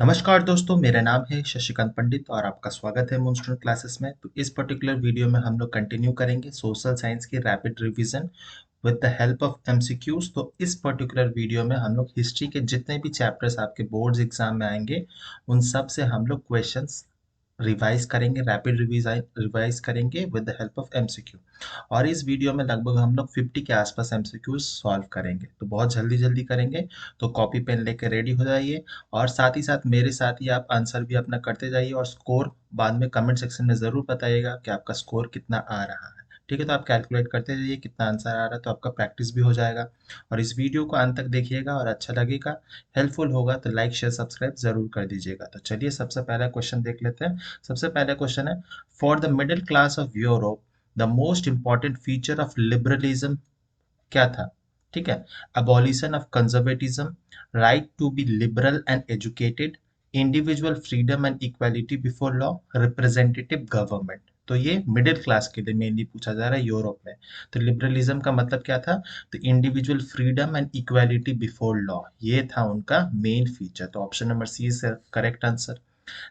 नमस्कार दोस्तों, मेरा नाम है शशिकांत पंडित और आपका स्वागत है मूनस्टोन क्लासेस में। तो इस पर्टिकुलर वीडियो में हम लोग कंटिन्यू करेंगे सोशल साइंस की rapid revision with the help of MCQs. तो इस पर्टिकुलर वीडियो में हम लोग हिस्ट्री के जितने भी चैप्टर्स आपके बोर्ड्स एग्जाम में आएंगे उन सब से हम लोग क्वेश्चंस रिवाइज करेंगे, रैपिड रिवाइज करेंगे with the help of MCQ. और इस वीडियो में लगभग हम लोग 50 के आसपास एमसीक्यूज सॉल्व करेंगे, तो बहुत जल्दी जल्दी करेंगे। तो कॉपी पेन लेके रेडी हो जाइए और साथ ही साथ मेरे साथ ही आप आंसर भी अपना करते जाइए और स्कोर बाद में कमेंट सेक्शन में ज़रूर बताइएगा कि आपका स्कोर कितना आ रहा है। ठीक है, तो आप कैलकुलेट करते जाइए कितना आंसर आ रहा है, तो आपका प्रैक्टिस भी हो जाएगा। और इस वीडियो को अंत तक देखिएगा और अच्छा लगेगा, हेल्पफुल होगा तो लाइक शेयर सब्सक्राइब जरूर कर दीजिएगा। तो चलिए सबसे पहला क्वेश्चन देख लेते हैं। सबसे पहला क्वेश्चन है, for the middle class of Europe the most important feature of liberalism क्या था? ठीक है, abolition of conservatism, right to be liberal and educated, individual freedom and equality before law, representative government। तो ये मिडिल क्लास के लिए mainly पूछा जा रहा है यूरोप में। तो लिबरलिज्म का मतलब क्या था? तो individual freedom and equality before law, ये था उनका मेन फीचर। तो option number C is correct answer.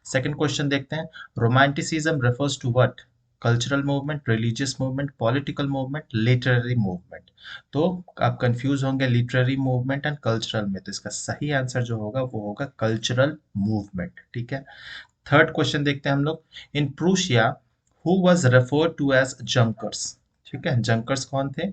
Second question देखते हैं, romanticism refers to what? Cultural movement, religious movement, political movement, literary movement. तो आप कंफ्यूज होंगे लिटरेरी मूवमेंट एंड कल्चरल में, तो इसका सही आंसर जो होगा वो होगा कल्चरल मूवमेंट। ठीक है, थर्ड क्वेश्चन देखते हैं हम लोग, in Prussia who was referred to as Junkers? ठीक है, जंकर्स कौन थे?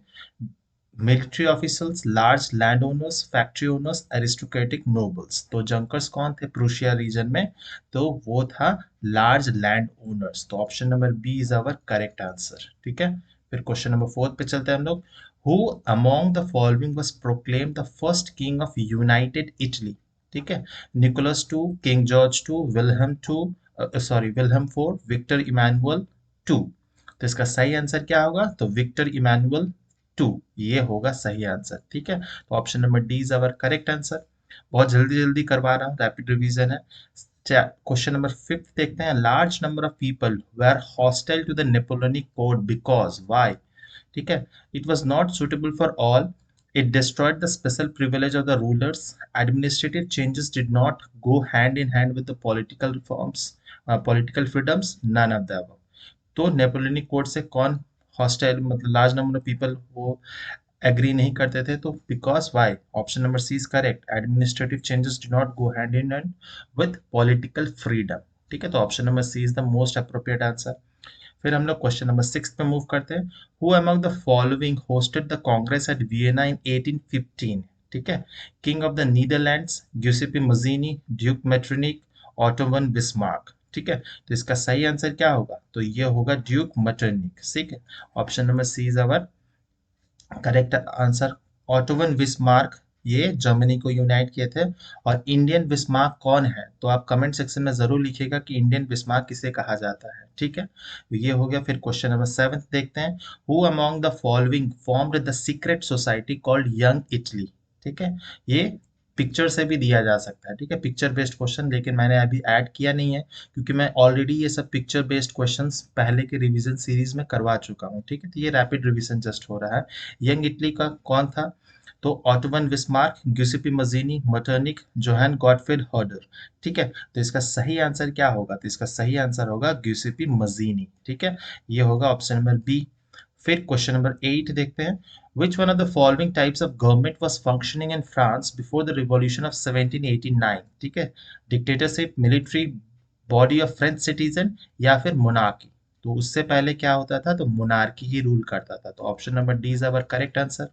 Military officers, large land owners, factory owners, aristocratic nobles. तो जंकर्स कौन थे प्रूशिया रीजन में? तो वो था लार्ज लैंड ओनर्स। तो option number B is our correct answer. ठीक है, फिर क्वेश्चन नंबर फोर्थ पे चलते हैं हम लोग, who among the following was proclaimed the first king of United Italy? ठीक है, Nicholas two, king George two, Wilhelm two, Wilhelm fourth, Victor Emmanuel two. तो इसका सही आंसर क्या होगा? तो विक्टर इमानुअल टू, ये होगा सही आंसर। ठीक है, तो option number D is our correct answer. बहुत जल्दी जल्दी करवा रहा हूँ, रैपिड रिवीजन है। क्वेश्चन नंबर फिफ्थ देखते हैं, large number of people were hostile to the Napoleonic code because why? ठीक है, it was not suitable for all, it destroyed the special privilege of the rulers, administrative changes did not go hand in hand with the political reforms, political freedoms, none of the above। तो Napoleonic code से कौन hostile, मतलब large number of people वो agree नहीं करते थे? तो because why? Option number C is correct, administrative changes do not go hand in hand with political freedom. ठीक है, तो option number C is the most appropriate answer. फिर हम लोग क्वेश्चन नंबर 6 पे मूव करते हैं, who among the following hosted the Congress at Vienna in 1815? ठीक है, king of the Netherlands, Giuseppe Mazzini, Duke Metternich, Otto von Bismarck. ठीक है, तो इसका सही आंसर क्या होगा? तो ये होगा ड्यूक मेटरनिक। ठीक है, option number C is our correct answer. Otto von Bismarck ये जर्मनी को यूनाइट किए थे। और इंडियन बिस्मार्क कौन है? तो आप कमेंट सेक्शन में जरूर लिखिएगा कि इंडियन बिस्मार्क किसे कहा जाता है। ठीक है, तो ये हो गया। फिर क्वेश्चन नंबर 7 देखते हैं, who among the following formed the secret society called Young Italy? ठीक है, ये पिक्चर से भी दिया जा सकता है। ठीक है, पिक्चर बेस्ड क्वेश्चन, लेकिन मैंने अभी ऐड किया नहीं है क्योंकि मैं ऑलरेडी ये सब पिक्चर बेस्ड क्वेश्चंस पहले के रिवीजन सीरीज में करवा चुका हूँ। ठीक है, तो ये रैपिड रिवीजन जस्ट हो रहा है। यंग इटली का कौन था? तो ऑटोवन बिस्मार्क, ग्यूसेपी मजीनी, मटर्निक, जोहान गॉटफ्रीड हर्डर। ठीक है, तो इसका सही आंसर क्या होगा? तो इसका सही आंसर होगा ग्यूसेपी मजीनी। ठीक है, ये होगा ऑप्शन नंबर बी। फिर क्वेश्चन नंबर 8 देखते हैं, which one of the following types of government was functioning in France before the revolution of 1789? ठीक है, dictatorship, military, body of French citizen, या फिर मोनार्की? तो उससे पहले क्या होता था? तो मोनार्की ही रूल करता था। तो option number D is our correct answer.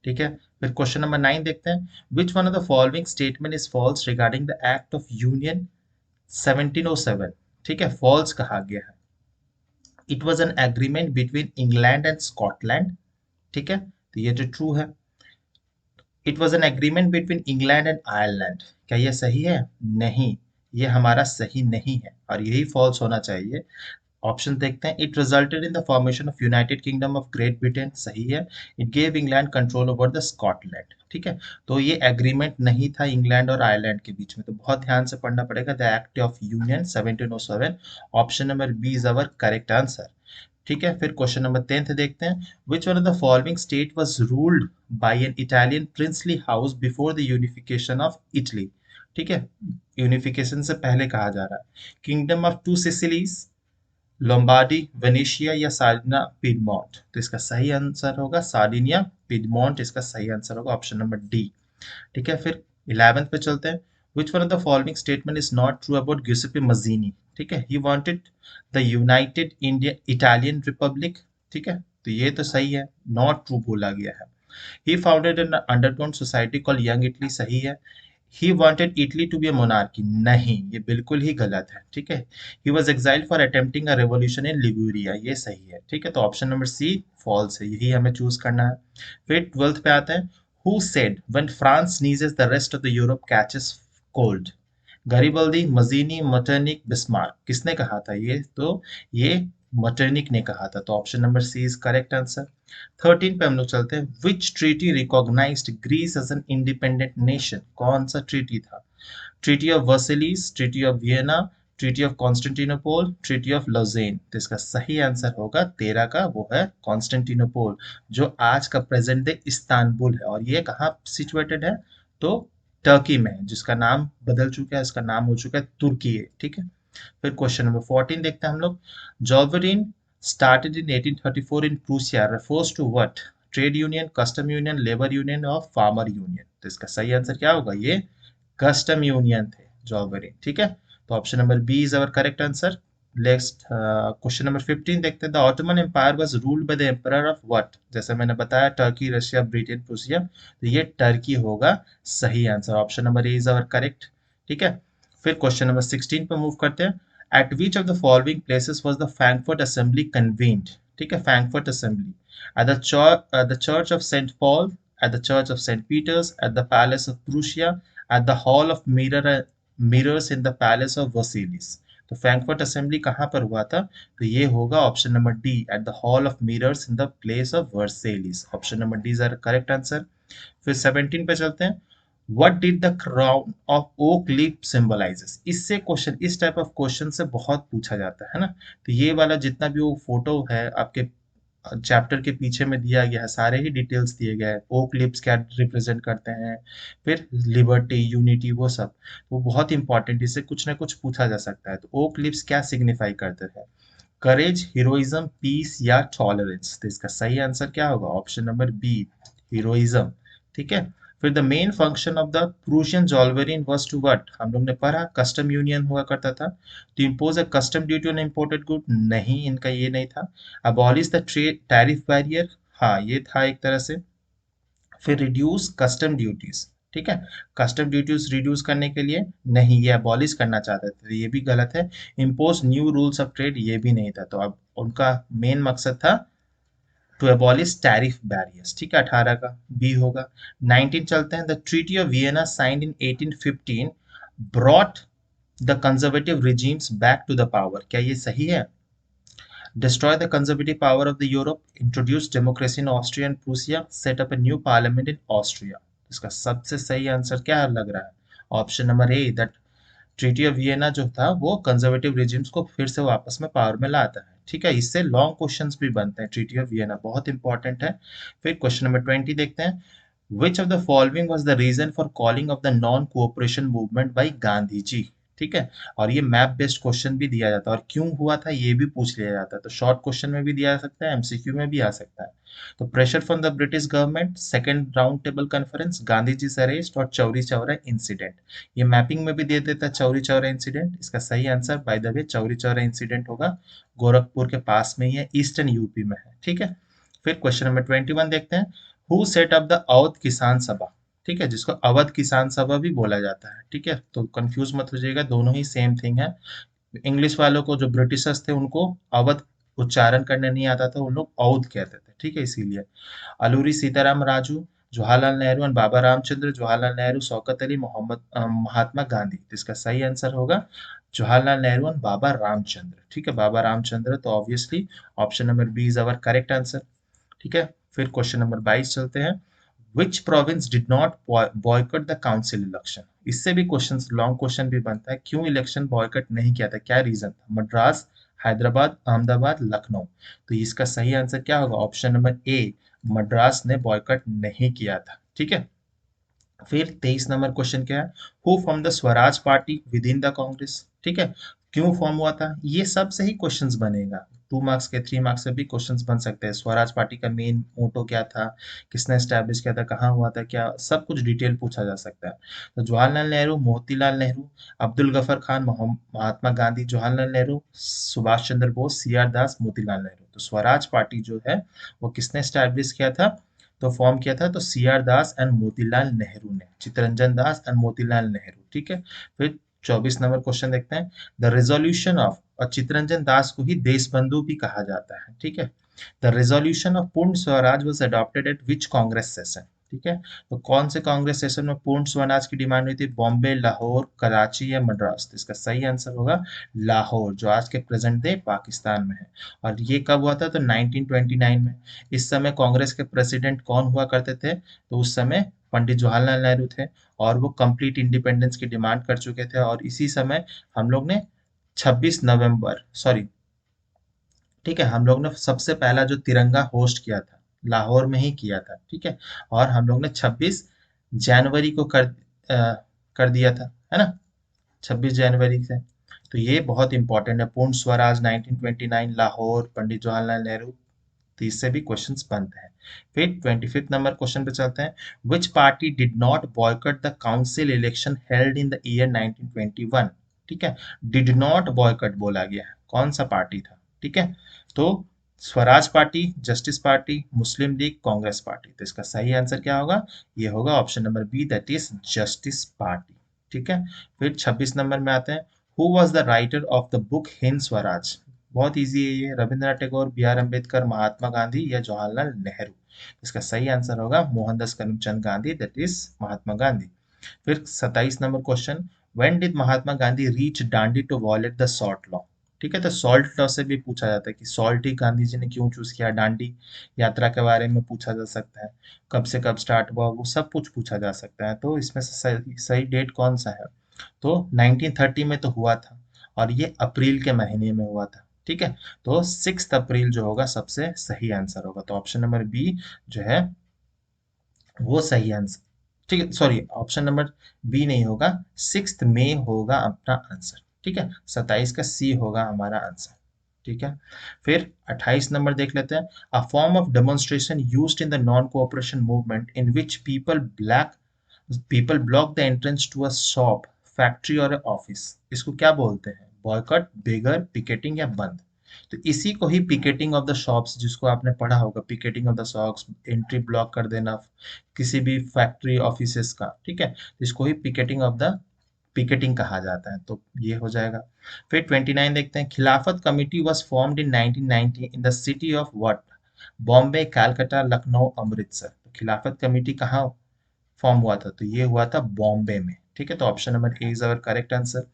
ठीक है, फिर क्वेश्चन नंबर 9 देखते हैं, which one of the following statement is false regarding the act of union 1707? ठीक है, फॉल्स कहा गया है। It was an agreement between England and Scotland. ठीक है, तो ये जो ट्रू है। It was an agreement between England and Ireland, क्या ये सही है? नहीं, ये हमारा सही नहीं है और यही फॉल्स होना चाहिए। ऑप्शन देखते हैं, it resulted in the formation of United kingdom of great Britain, सही है। It gave England control over the Scotland. ठीक है, तो ये एग्रीमेंट नहीं था इंग्लैंड और आयरलैंड के बीच में, तो बहुत ध्यान से पढ़ना पड़ेगा। The act of union 1707, option number B is our correct answer. ठीक है, फिर क्वेश्चन नंबर 10 देखते हैं, which one of the following state was ruled by an Italian princely house before the unification of Italy? ठीक है, unification से पहले कहा जा रहा है। Kingdom of two Sicilies, Lombardy, Venetia या सार्डिनिया पिडमोंट। तो इसका सही आंसर होगा सार्डिनिया पिडमोंट, इसका सही आंसर होगा ऑप्शन नंबर डी। ठीक है, फिर 11th पे चलते हैं। Which one of the following statement is not true about Giuseppe Mazzini. ठीक है, he wanted the united India Italian republic. ठीक है, तो ये तो सही है, नॉट ट्रू बोला गया है। He founded an underground society called Young Italy, सही है। He wanted Italy to be a monarchy, नहीं, ये बिल्कुल ही गलत है। ठीक है, he was exiled for attempting a revolution in Liguria, ये सही है। ठीक है, तो ऑप्शन नंबर सी फॉल्स है, यही हमें चूज करना है। फिर 12th पे आते हैं। Who said when France sneezes the rest of the Europe catches cold. Garibaldi, Mazzini, Metternich, Bismarck, किसने कहा था ये? तो ये मटरनिक ने कहा था, तो option number C is correct answer. 13 पे हम लोग चलते हैं। Which treaty recognised Greece as an independent nation, कौन सा ट्रीटी था? Treaty of Versailles, treaty of Vienna, treaty of Constantinople, treaty of Lausanne. तो इसका सही आंसर होगा 13 का, वो है कॉन्स्टेंटिनोपोल, जो आज का प्रेजेंट डे इस्तांबुल है। और ये कहाँ सिचुएटेड है? तो टर्की में है, जिसका नाम बदल चुका है, इसका नाम हो चुका है तुर्की है। ठीक है, फिर क्वेश्चन नंबर 14 देखते हैं हम लोग। जॉल्वरिन started in 1834 in Prussia refers to what? Trade union, custom union, labour union और फार्मर यूनियन। तो इसका सही आंसर क्या होगा? ये कस्टम यूनियन थे जॉल्वरिन। ठीक है, तो option number B is our correct answer. Next question number 15 देखते हैं। The Ottoman empire was ruled by the emperor of what? जैसे मैंने बताया, टर्की, रशिया, ब्रिटेन, प्रूसिया, तो ये टर्की होगा सही answer, option number A is our correct. ठीक है, फिर क्वेश्चन नंबर 16 पे मूव करते हैं। At which of the following places was the Frankfurt assembly convened? ठीक है, Frankfurt assembly at the church of Saint Paul, at the Church of St. Peter's, at the Palace of Prussia, at the Hall of Mirrors in the Palace of Versailles। तो Frankfurt assembly कहाँ पर हुआ था? तो ये होगा option number D, at the hall of mirrors in the place of Versailles, option number D is our correct answer. फिर 17 पे चलते हैं। What did the crown of oak leaf symbolises? इससे क्वेश्चन, इस टाइप ऑफ क्वेश्चन से बहुत पूछा जाता है ना। तो ये वाला जितना भी वो फोटो है आपके चैप्टर के पीछे में दिया गया है, सारे ही डिटेल्स दिए गए हैं। ओक लिप्स क्या रिप्रेजेंट करते हैं, फिर लिबर्टी, यूनिटी, वो सब, वो बहुत इंपॉर्टेंट, इससे कुछ ना कुछ पूछा जा सकता है। तो ओक लिप्स क्या सिग्निफाई करते हैं? करेज, हीरोइज्म, पीस या टॉलरेंस? तो इसका सही आंसर क्या होगा? Option number B, heroism. ठीक है, फिर the main function of the Prussian Zollverein was to what? हम लोग ने पढ़ा कस्टम यूनियन हुआ करता था, तो impose a custom duty on imported good, नहीं, इनका ये नहीं था। Abolish the trade tariff barrier, हाँ ये था एक तरह से। फिर रिड्यूस कस्टम ड्यूटीज, ठीक है, कस्टम ड्यूटीज रिड्यूस करने के लिए नहीं, ये अबॉलिश करना चाहते थे, ये भी गलत है। Impose new rules of trade, ये भी नहीं था। तो अब उनका मेन मकसद था टू एबॉलिश टैरिफ बैरियर्स। ठीक है, 18 का बी होगा। 19 चलते हैं। The treaty of Vienna signed in 1815 brought the conservative regimes back to the power, क्या ये सही है? Destroy the conservative power of the Europe, introduce democracy in Austria and Prussia, set up a new parliament in Austria। इसका सबसे सही answer क्या लग रहा है? Option number A, that treaty of Vienna जो था वो कंजर्वेटिव रिजिम्स को फिर से वापस में पावर में लाता है। ठीक है, इससे लॉन्ग क्वेश्चंस भी बनते हैं। ट्रीटी ऑफ वियना बहुत इंपॉर्टेंट है। फिर क्वेश्चन नंबर 20 देखते हैं। Which of the following was the reason for calling off the non cooperation movement by Gandhi ji? ठीक है, और ये मैप बेस्ड क्वेश्चन भी दिया जाता है, और क्यों हुआ था ये भी पूछ लिया जाता है। तो शॉर्ट क्वेश्चन में भी दिया जा सकता है, एमसीक्यू में भी आ सकता है। तो pressure from the British government, second round table conference, Gandhi ji से अरेस्ट और चौरी चौरा इंसिडेंट। ये मैपिंग में भी दे देता है चौरी चौरा इंसिडेंट। इसका सही answer by the way Chauri Chaura incident होगा, गोरखपुर के पास में ही है, ईस्टर्न यूपी में है। ठीक है, फिर क्वेश्चन नंबर 21 देखते हैं। Who set up the Awadh किसान सभा? ठीक है, जिसको अवध किसान सभा भी बोला जाता है। ठीक है, तो कंफ्यूज मत हो जाइएगा, दोनों ही सेम थिंग है। इंग्लिश वालों को, जो ब्रिटिशर्स थे, उनको अवध उच्चारण करने नहीं आता था, उन लोग औध कहते थे। ठीक है, इसीलिए अलूरी सीताराम राजू, जवाहरलाल नेहरू एंड बाबा रामचंद्र, जवाहरलाल नेहरू, शौकत अली, महात्मा गांधी। तो इसका सही आंसर होगा जवाहरलाल नेहरू एंड बाबा रामचंद्र। ठीक है, बाबा रामचंद्र, तो obviously option number B is our correct answer. ठीक है, फिर क्वेश्चन नंबर 22 चलते हैं। Which province did not boycott the council election? इससे भी क्वेश्चन, लॉन्ग क्वेश्चन भी बनता है, क्यों इलेक्शन बॉयकॉट नहीं किया था, क्या रीजन था? मद्रास, हैदराबाद, अहमदाबाद, लखनऊ। तो इसका सही आंसर क्या होगा? ऑप्शन नंबर ए, मद्रास ने बॉयकॉट नहीं किया था। ठीक है, फिर 23 नंबर क्वेश्चन क्या है, who from the Swaraj party with in the Congress, ठीक है, क्यों फॉर्म हुआ था, ये सब से ही क्वेश्चंस बनेगा। 2 मार्क्स के 3 मार्क्स से भी क्वेश्चंस बन सकते हैं। स्वराज पार्टी का मेन मोटो क्या था, किसने एस्टैब्लिश किया था, कहाँ हुआ था, क्या सब कुछ डिटेल पूछा जा सकता है। तो जवाहरलाल नेहरू, मोतीलाल नेहरू, अब्दुल गफर खान, महात्मा गांधी, जवाहरलाल नेहरू, सुभाष चंद्र बोस, सी आर दास, मोतीलाल नेहरू। तो स्वराज पार्टी जो है वो किसने एस्टैब्लिश किया था, तो फॉर्म किया था तो C R Das and Motilal Nehru ने, चित्तरंजन दास एंड मोतीलाल नेहरू, ठीक है। फिर 24 नंबर क्वेश्चन देखते हैं, द रेजोल्यूशन ऑफ, और चित्तरंजन दास को ही देश बंधु भी कहा जाता है, ठीक है। द रेजोल्यूशन ऑफ पूर्ण Swaraj was adopted eight which Congress session, ठीक है। तो कौन से कांग्रेस सेशन में पूर्ण स्वराज की डिमांड हुई थी, बॉम्बे, लाहौर, कराची या मद्रास। तो इसका सही आंसर होगा लाहौर, जो आज के प्रेजेंट डे पाकिस्तान में है। और ये कब हुआ था, तो 1929 में। इस समय कांग्रेस के प्रेसिडेंट कौन हुआ करते थे, तो उस समय पंडित जवाहरलाल नेहरू थे, और वो कंप्लीट इंडिपेंडेंस की डिमांड कर चुके थे। और इसी समय हम लोग ने 26 नवंबर, सॉरी, ठीक है, हम लोग ने सबसे पहला जो तिरंगा होस्ट किया था, लाहौर में ही किया था, ठीक है। और हम लोग ने 26 जनवरी को कर दिया था, है ना, 26 जनवरी से। तो ये बहुत इंपॉर्टेंट है, पूर्ण स्वराज 1929, लाहौर, पंडित जवाहरलाल नेहरू। तो इससे भी क्वेश्चंस बनते हैं। फिर 25th नंबर क्वेश्चन पे चलते हैं, विच party did not boycott the council election held in the year 1921, ठीक है। डिड नॉट बॉयकॉट बोला गया है, कौन सा पार्टी था, ठीक है। तो Swaraj party, justice party, Muslim league, Congress party. तो इसका सही आंसर क्या होगा, ये होगा option number B, that is justice party, ठीक है। फिर 26 नंबर में आते हैं, who was the writer of the book Hind Swaraj. बहुत इजी है ये, रविंद्रनाथ टैगोर, बी आर अम्बेडकर, महात्मा गांधी या जवाहरलाल नेहरू। इसका सही आंसर होगा मोहनदास करमचंद गांधी, दैट इज महात्मा गांधी। फिर 27 number question, when did Mahatma Gandhi reach Dandi to violate the salt law, ठीक है। तो सॉल्ट लॉ से भी पूछा जाता है कि सॉल्ट ही गांधी जी ने क्यों चूज किया, दांडी यात्रा के बारे में पूछा जा सकता है, कब से कब स्टार्ट हुआ, वो सब कुछ पूछा जा सकता है। तो इसमें से सही डेट कौन सा है, तो 1930 में तो हुआ था, और ये अप्रैल के महीने में हुआ था, ठीक है। तो 6 अप्रैल जो होगा सबसे सही आंसर होगा। तो ऑप्शन नंबर बी जो है वो सही आंसर, ठीक है, सॉरी, ऑप्शन नंबर बी नहीं होगा, 6 मई होगा अपना आंसर, ठीक है। 27 का सी होगा हमारा आंसर, ठीक है। फिर 28 नंबर देख लेते हैं, a form of demonstration used in the non cooperation movement in which people block the entrance to a shop, factory और ऑफिस। इसको क्या बोलते हैं, बॉयकॉट, बेगर, पिकेटिंग या बंद। तो इसी को ही पिकेटिंग ऑफ द शॉप्स, जिसको आपने पढ़ा होगा, picketing of the shops, entry block कर देना किसी भी फैक्ट्री ऑफिसेस का, ठीक है, तो इसको ही पिकेटिंग कहा जाता है। तो ये हो जाएगा। फिर 29 देखते हैं, खिलाफत committee was formed in 1990 in the city of what, Bombay, Calcutta, Lucknow, Amritsar. तो खिलाफत कमेटी कहाँ फॉर्म हुआ था, तो ये हुआ था बॉम्बे में, ठीक है। तो option number A is our correct answer.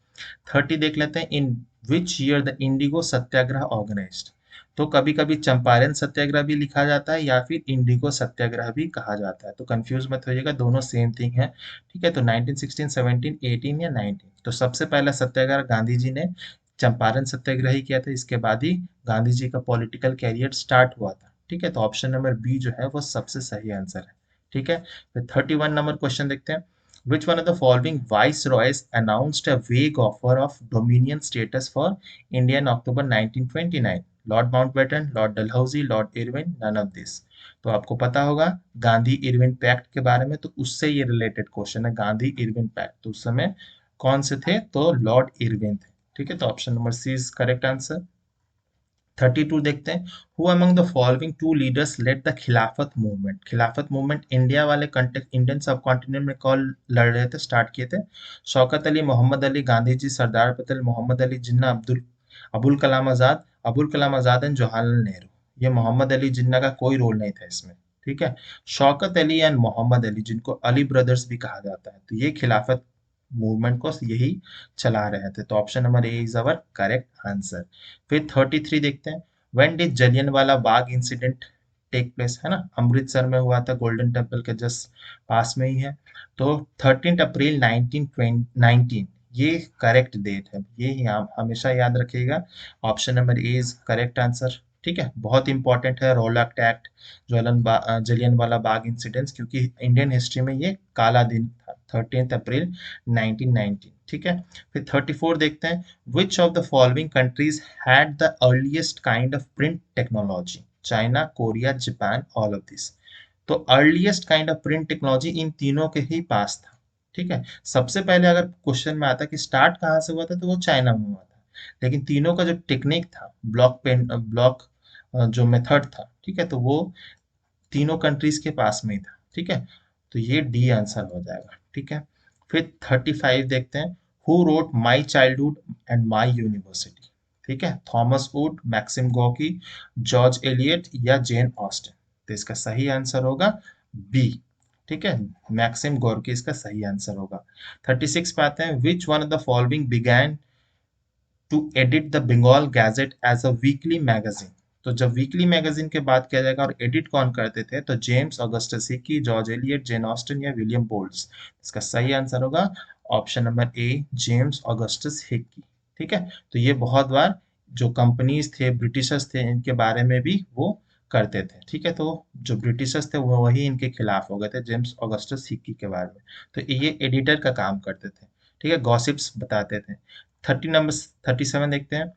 30 देख लेते हैं, in which year the indigo Satyagraha organised. तो कभी कभी चंपारण सत्याग्रह भी लिखा जाता है या फिर इंडिगो सत्याग्रह भी कहा जाता है, तो कंफ्यूज मत होइएगा, दोनों सेम थिंग है, ठीक है। तो 1916, 17, 18 या 19। तो सबसे पहला सत्याग्रह गांधी जी ने चंपारण सत्याग्रह ही किया था, इसके बाद ही गांधी जी का पॉलिटिकल कैरियर स्टार्ट हुआ था, ठीक है। तो ऑप्शन नंबर बी जो है वो सबसे सही आंसर है, ठीक है। फिर 31 नंबर क्वेश्चन देखते हैं, which one of the following viceroys announced a vague offer of dominion status for India in October 1929? Lord Mountbatten, lord Dalhousie, lord Irwin, none of this. तो आपको पता होगा गांधी इरविन पैक्ट के बारे में, तो उससे ये रिलेटेड क्वेश्चन है, गांधी इरविन पैक्ट। तो उस समय कौन से थे, तो लॉर्ड इरविन थे, ठीक है। तो option number C is correct answer. 32 देखते हैं, who among the following two leaders led the Khilafat movement. Khilafat movement India वाले कंटेक्ट, इंडियन सब कॉन्टिनेंट में कॉल लड़ रहे थे, स्टार्ट किए थे, शौकत अली, मोहम्मद अली, गांधी जी, सरदार पटेल, मोहम्मद अली जिन्ना, अबुल कलाम आजाद, अबुल कलाम आजाद एंड जवाहरलाल नेहरू। ये मोहम्मद अली जिन्ना का कोई रोल नहीं था इसमें, ठीक है। शौकत अली एंड मोहम्मद अली, जिनको अली ब्रदर्स भी कहा जाता है, तो ये खिलाफत मूवमेंट को यही चला रहे थे। तो option number A is our correct answer. फिर 33 देखते हैं, when did Jallianwala Bagh incident take place, है ना, अमृतसर में हुआ था, गोल्डन टेम्पल के जस्ट पास में ही है। तो 13 अप्रैल 1919 ये करेक्ट डेट है, ये ही आप हमेशा याद रखिएगा, option number A is correct answer, ठीक है, बहुत इंपॉर्टेंट है रॉलैक्ट एक्ट, जलियनवाला बाग इंसिडेंट्स, क्योंकि इंडियन हिस्ट्री में ये काला दिन था, 13 अप्रैल 1919। ठीक है, फिर 34 देखते हैं, which of the following countries had the earliest kind of print technology? China, Korea, Japan, all of this. तो earliest kind of print technology इन तीनों के ही पास था। ठीक है, सबसे पहले अगर क्वेश्चन में आता कि स्टार्ट कहाँ से हुआ था, तो वो चाइना में हुआ था, लेकिन तीनों का जो टेक्निक था, ब्लॉक जो मेथड था, ठीक है, तो वो तीनों कंट्रीज के पास में ही था। ठीक है, तो ये डी आंसर हो जाएगा। ठीक है, फिर 35 देखते हैं, who wrote my childhood and my university? ठीक है, Thomas Wood, Maxim Gorky, George Eliot या जेन ऑस्टिन? तो इसका सही आंसर होगा बी। ठीक है, मैक्सिम गॉर्की इसका सही आंसर होगा। 36 पे आते हैं, which one of the following began to edit the Bengal gazette as a weekly magazine? तो जब वीकली मैगजीन की बात किया जाएगा और एडिट कौन करते थे, तो James Augustus Hicky, George Eliot, Jane Austen या विलियम बोल्ट्स? इसका सही आंसर होगा option number A, James Augustus Hicky. ठीक है, तो ये बहुत बार जो कंपनीज थे, ब्रिटिशर्स थे, इनके बारे में भी वो करते थे। ठीक है, तो जो ब्रिटिशर्स थे वो वही इनके खिलाफ हो गए थे, जेम्स ऑगस्टस हिकी के बारे में। तो ये एडिटर का काम करते थे। ठीक है, गॉसिप्स बताते थे। 37 देखते हैं,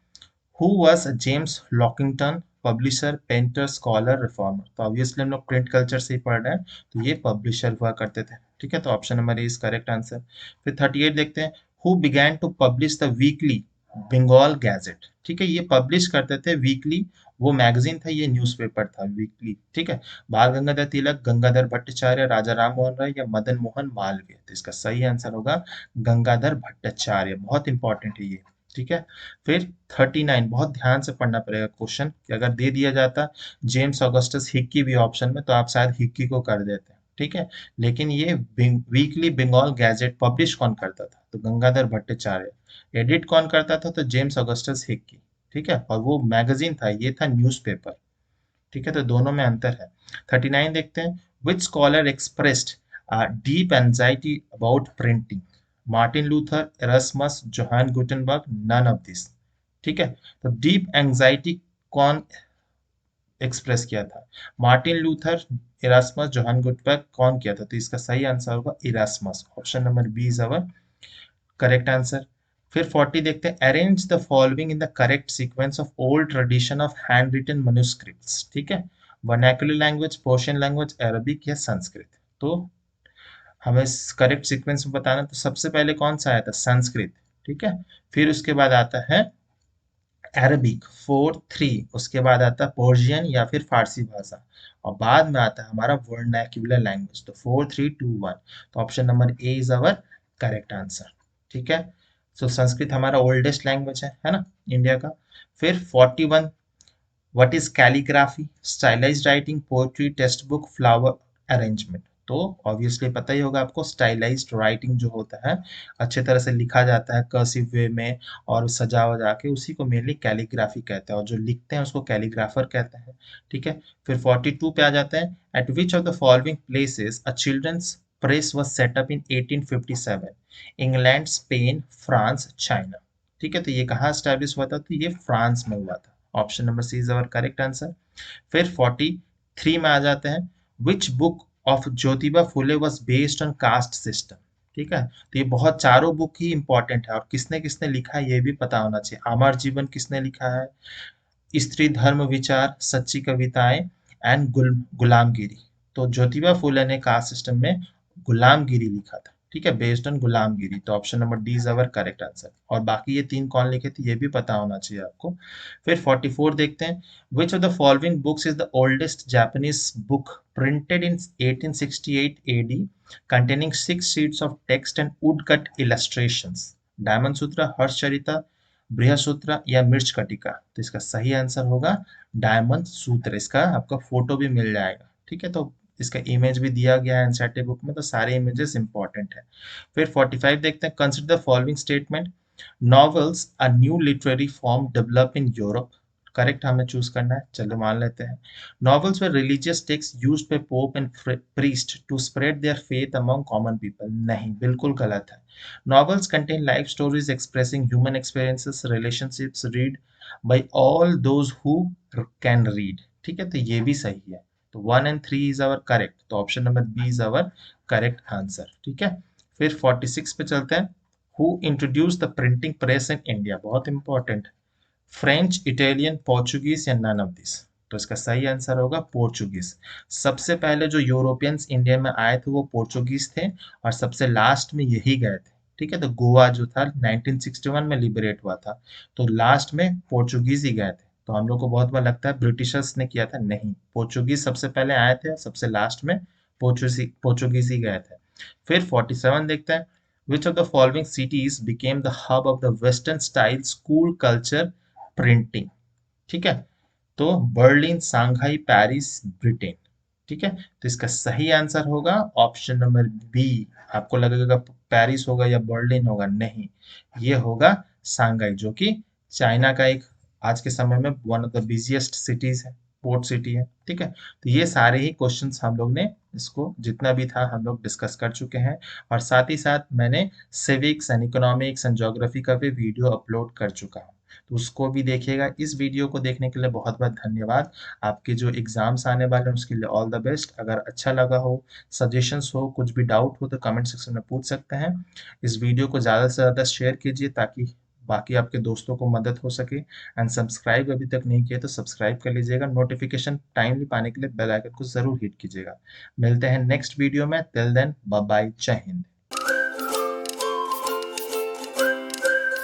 who was James Lockington? Publisher, painter, scholar, reformer? तो ऑब्वियसली हम लोग प्रिंट कल्चर से ही पढ़ रहे हैं, तो ये पब्लिशर हुआ करते थे। ठीक है, तो option number A is correct answer. फिर 38 देखते हैं, who began to publish the weekly Bengal gazette? ठीक है, ये पब्लिश करते थे वीकली, वो मैगजीन था, ये न्यूज़पेपर था वीकली। ठीक है, बाल गंगाधर तिलक, गंगाधर भट्टाचार्य, राजा राम मोहन राय या मदन मोहन मालवीय? तो इसका सही आंसर होगा गंगाधर भट्टाचार्य, बहुत इंपॉर्टेंट है ये। ठीक है, फिर 39, बहुत ध्यान से पढ़ना पड़ेगा क्वेश्चन, कि अगर दे दिया जाता जेम्स ऑगस्टस हिक्की भी ऑप्शन में, तो आप शायद हिक्की को कर देते। ठीक है, लेकिन ये वीकली बंगाल गैजेट पब्लिश कौन करता था? तो गंगाधर भट्टाचार्य। एडिट कौन करता था? तो जेम्स ऑगस्टस हिक्की। ठीक है, और वो मैगजीन था, ये था न्यूज़पेपर। ठीक है, तो दोनों में अंतर है। 39 देखते हैं, which scholar expressed deep anxiety about printing? Martin Luther, Erasmus, Johann Gutenberg, none of this? ठीक है, तो डीप एंजाइटी कौन एक्सप्रेस किया था? Martin Luther, Erasmus, Johann Gutenberg, कौन किया था? तो इसका सही आंसर होगा Erasmus, option number B is our correct answer. फिर 40 देखते हैं, arrange the following in the correct sequence of old tradition of hand written manuscripts? ठीक है, vernacular language, Persian language, Arabic या संस्कृत? तो हमें करेक्ट सीक्वेंस में बताना, तो सबसे पहले कौन सा आया था? संस्कृत। ठीक है, फिर उसके बाद आता है अरबिक 4-3, उसके बाद आता है पर्शियन या फिर फारसी भाषा, और बाद में आता है हमारा वर्नाक्युलर लैंग्वेज। तो 4-3-2-1, तो option number A is our correct answer. ठीक है, सो संस्कृत हमारा ओल्डेस्ट लैंग्वेज है ना, इंडिया का। फिर 41, what is calligraphy? Stylised writing, poetry, text book, flower arrangement? तो ऑब्वियसली पता ही होगा आपको, स्टाइलाइज्ड राइटिंग जो होता है, अच्छे तरह से लिखा जाता है कर्सिव वे में और सजा वजा के, उसी को मेनली कैलीग्राफी कहते हैं, और जो लिखते हैं उसको कैलीग्राफर कहते हैं। ठीक है, फिर 42 पे आ जाते हैं, at which of the following places a children's press was set up in 1857? England, Spain, France, China? ठीक है, तो ये कहाँ स्टैब्लिश हुआ था? तो ये फ्रांस में हुआ था, option number C is our correct answer. फिर 43 में आ जाते हैं, which book of Jyotiba Phule was based on caste system? ठीक है, तो ये बहुत चारों बुक ही इंपॉर्टेंट है, और किसने किसने लिखा है ये भी पता होना चाहिए। अमर जीवन किसने लिखा है, स्त्री धर्म विचार, सच्ची कविताएं एंड गुलामगिरी? तो ज्योतिबा फुले ने कास्ट सिस्टम में गुलामगिरी लिखा था। ठीक है, बेस्ड ऑन गुलामगिरी, तो option number D is our correct answer. और बाकी ये तीन कौन लिखे थे ये भी पता होना चाहिए आपको। फिर 44 देखते हैं, which of the following books is the oldest Japanese book printed in 1868 AD containing 6 sheets of text and woodcut illustrations? Diamond सूत्र, हर्षचरिता, बृहसूत्र या मिर्च कटिका? तो इसका सही आंसर होगा डायमंड सूत्र, इसका आपका फोटो भी मिल जाएगा। ठीक है, तो इसका इमेज भी दिया गया है एनसीईआरटी बुक में, तो सारे इमेजेस इंपॉर्टेंट है। फिर 45 देखते हैं, consider the following statement, novels a new literary form develop in Europe? Correct हमें चूज करना है, चलो मान लेते हैं। Novels were religious text used by pope and priest to spread their faith among common people, नहीं, बिल्कुल गलत है। Novels contain life stories expressing human experiences, relationships, read by all those who can read, ठीक है, तो ये भी सही है। तो 1 and 3 इज आवर करेक्ट, तो option number B is our correct answer, ठीक है। फिर 46 पे चलते हैं। Who introduce the printing press in India, बहुत इंपॉर्टेंट। फ्रेंच, इटालियन, पोर्चुगीज या नन ऑफ दिस, तो इसका सही आंसर होगा पोर्चुगीज। सबसे पहले जो यूरोपियंस इंडिया में आए थे वो पोर्चुगीज थे, और सबसे लास्ट में यही गए थे, ठीक है। तो गोवा जो था 1961 में लिबरेट हुआ था, तो लास्ट में पोर्चुगीज ही गए थे। तो हम लोग को बहुत बार लगता है ब्रिटिशर्स ने किया था, नहीं, पोर्चुगीज सबसे पहले आए थे, सबसे लास्ट में पोर्चुगीज ही गए थे। फिर 47 देखते हैं। Which of the following cities became the hub of the Western style school culture printing, ठीक है। तो बर्लिन, सांघाई, पेरिस, ब्रिटेन, ठीक है। तो इसका सही आंसर होगा ऑप्शन नंबर बी। आपको लगेगा पेरिस होगा या बर्लिन होगा, नहीं, ये होगा सांघाई, जो कि चाइना का एक आज के समय में one of the busiest cities है, पोर्ट सिटी है, ठीक है। तो ये सारे ही क्वेश्चंस हम लोग ने, इसको जितना भी था हम लोग डिस्कस कर चुके हैं, और साथ ही साथ मैंने civics and economics and geography का भी वीडियो अपलोड कर चुका हूँ, तो उसको भी देखिएगा। इस वीडियो को देखने के लिए बहुत बहुत धन्यवाद। आपके जो एग्जाम्स आने वाले हैं उसके लिए ऑल द बेस्ट। अगर अच्छा लगा हो, सजेशंस हो, कुछ भी डाउट हो तो कमेंट सेक्शन में पूछ सकते हैं। इस वीडियो को ज़्यादा से ज़्यादा शेयर कीजिए ताकि बाकी आपके दोस्तों को मदद हो सके, एंड सब्सक्राइब अभी तक नहीं किया तो सब्सक्राइब कर लीजिएगा। नोटिफिकेशन टाइमली पाने के लिए बेल आइकन को ज़रूर हिट कीजिएगा। मिलते हैं नेक्स्ट वीडियो में, टिल देन बाय बाय, जय हिंद।